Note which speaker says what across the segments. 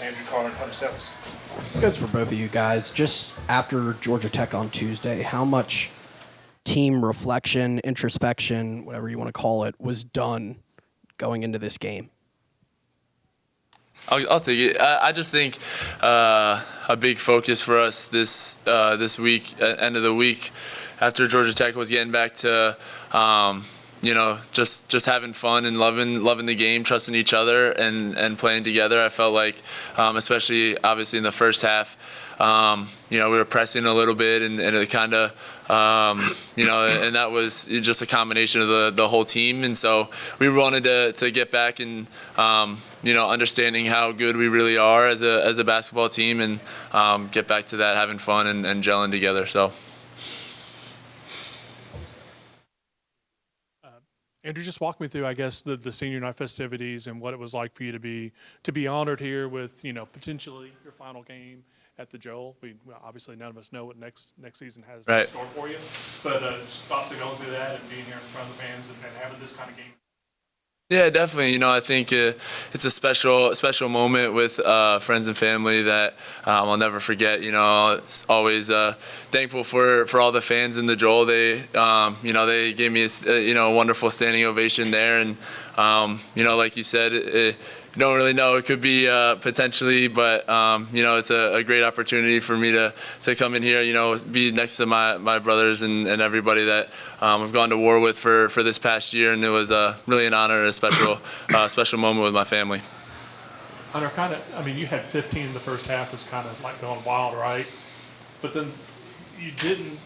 Speaker 1: Andrew, Carr and Hunter Sallis.
Speaker 2: This goes for both of you guys. Just after Georgia Tech on Tuesday, how much team reflection, introspection, whatever you want to call it, was done going into this game?
Speaker 3: I'll take it. I just think a big focus for us this week, end of the week, after Georgia Tech was getting back to just having fun and loving the game, trusting each other and playing together. I felt like, especially obviously in the first half, we were pressing a little bit and it kind of, and that was just a combination of the whole team. And so we wanted to get back and, understanding how good we really are as a basketball team and get back to that, having fun and gelling together. So.
Speaker 1: Andrew, just walk me through, I guess, the senior night festivities and what it was like for you to be honored here with, potentially your final game at the Joel. Obviously none of us know what next season has in store for you, but just thoughts of going through that and being here in front of the fans and having this kind of game.
Speaker 3: Yeah, definitely. I think it's a special moment with friends and family that I'll never forget. It's always thankful for all the fans in the Joel. They gave me a wonderful standing ovation there, and like you said, you don't really know. It could be potentially, but it's a great opportunity for me to come in here, be next to my brothers and everybody that I've gone to war with for this past year, and it was really an honor and a special moment with my family.
Speaker 1: Hunter, you had 15 in the first half, was kind of like going wild, right? But then you didn't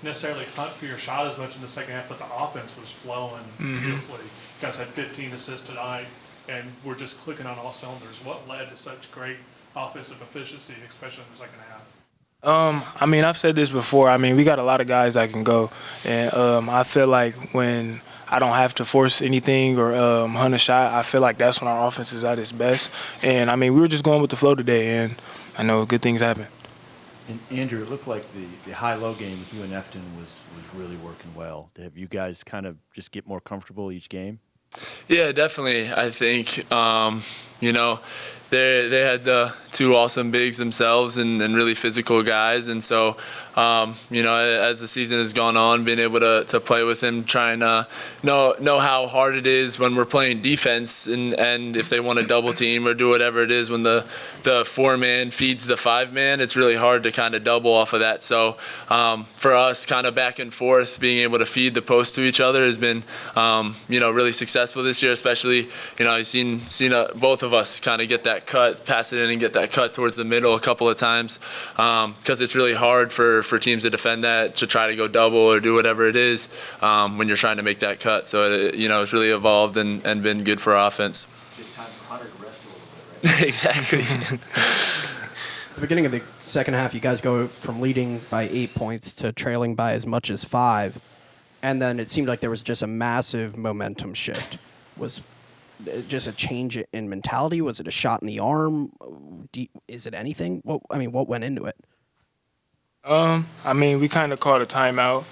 Speaker 1: necessarily hunt for your shot as much in the second half, but the offense was flowing beautifully. You guys had 15 assists tonight, and we're just clicking on all cylinders. What led to such great offensive efficiency, especially in the second half?
Speaker 4: I've said this before. We got a lot of guys that can go, and I feel like when I don't have to force anything or hunt a shot, I feel like that's when our offense is at its best. And, we were just going with the flow today, and I know good things happen.
Speaker 5: And Andrew, it looked like the high-low game with you and Efton was really working well. Have you guys kind of just get more comfortable each game?
Speaker 3: Yeah, definitely. I think, they had the two awesome bigs themselves and really physical guys. And so, as the season has gone on, being able to play with them, trying to know how hard it is when we're playing defense and if they want to double team or do whatever it is when the 4-man feeds the 5-man, it's really hard to kind of double off of that. So for us, kind of back and forth, being able to feed the post to each other has been, really successful this year, especially, I've seen both of us kind of get that cut, pass it in and get that cut towards the middle a couple of times because it's really hard for teams to defend that, to try to go double or do whatever it is when you're trying to make that cut. So, it's really evolved and been good for our offense.
Speaker 5: It's time for Hunter to rest a little bit, right?
Speaker 3: Exactly.
Speaker 2: At the beginning of the second half, you guys go from leading by 8 points to trailing by as much as 5, and then it seemed like there was just a massive momentum shift. Was it just a change in mentality? Was it a shot in the arm? Is it anything? What went into it?
Speaker 4: We kind of called a timeout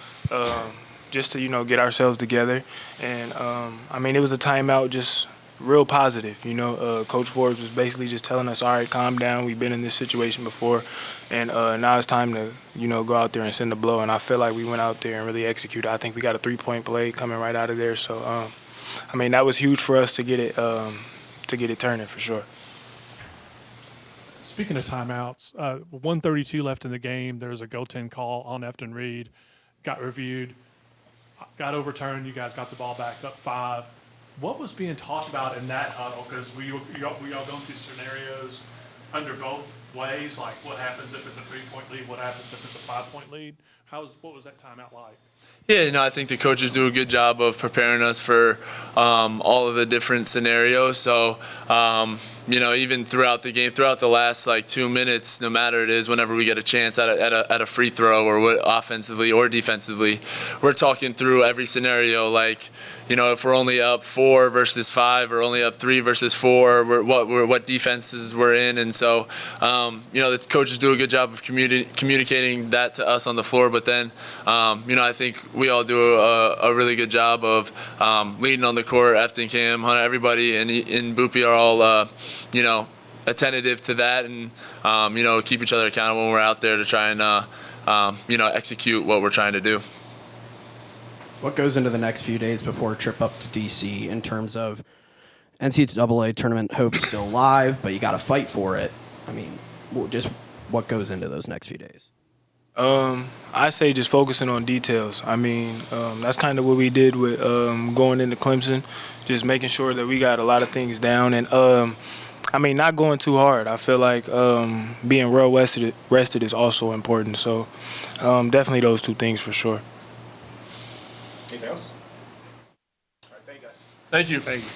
Speaker 4: just to, get ourselves together. And, it was a timeout just real positive. Coach Forbes was basically just telling us, all right, calm down. We've been in this situation before. And now it's time to, go out there and send a blow. And I feel like we went out there and really executed. I think we got a 3-point play coming right out of there. So, that was huge for us to get it turning for sure.
Speaker 1: Speaking of timeouts, 1:32 left in the game. There was a goaltend call on Efton Reed, got reviewed, got overturned. You guys got the ball back up 5. What was being talked about in that huddle? Because we all going through scenarios under both ways, like what happens if it's a 3-point lead, what happens if it's a 5-point lead. What was that timeout like?
Speaker 3: Yeah, I think the coaches do a good job of preparing us for all of the different scenarios. So, even throughout the game, throughout the last 2 minutes, no matter it is, whenever we get a chance at a free throw or offensively or defensively, we're talking through every scenario. If we're only up 4 versus 5 or only up 3 versus 4, what defenses we're in. And so, the coaches do a good job of communicating that to us on the floor. But then, I think we all do a really good job of leading on the court. Efton, Cam, Hunter, everybody in Boopy are all, attentive to that and, keep each other accountable when we're out there to try and, execute what we're trying to do.
Speaker 2: What goes into the next few days before a trip up to D.C. in terms of NCAA tournament hopes still live, but you got to fight for it? I mean, just what goes into those next few days?
Speaker 4: I say just focusing on details. I mean, that's kind of what we did with going into Clemson, just making sure that we got a lot of things down and, not going too hard. I feel like being well rested is also important. So definitely those two things for sure.
Speaker 6: Anything else? All right, thank you guys.
Speaker 3: Thank you.
Speaker 1: Thank you.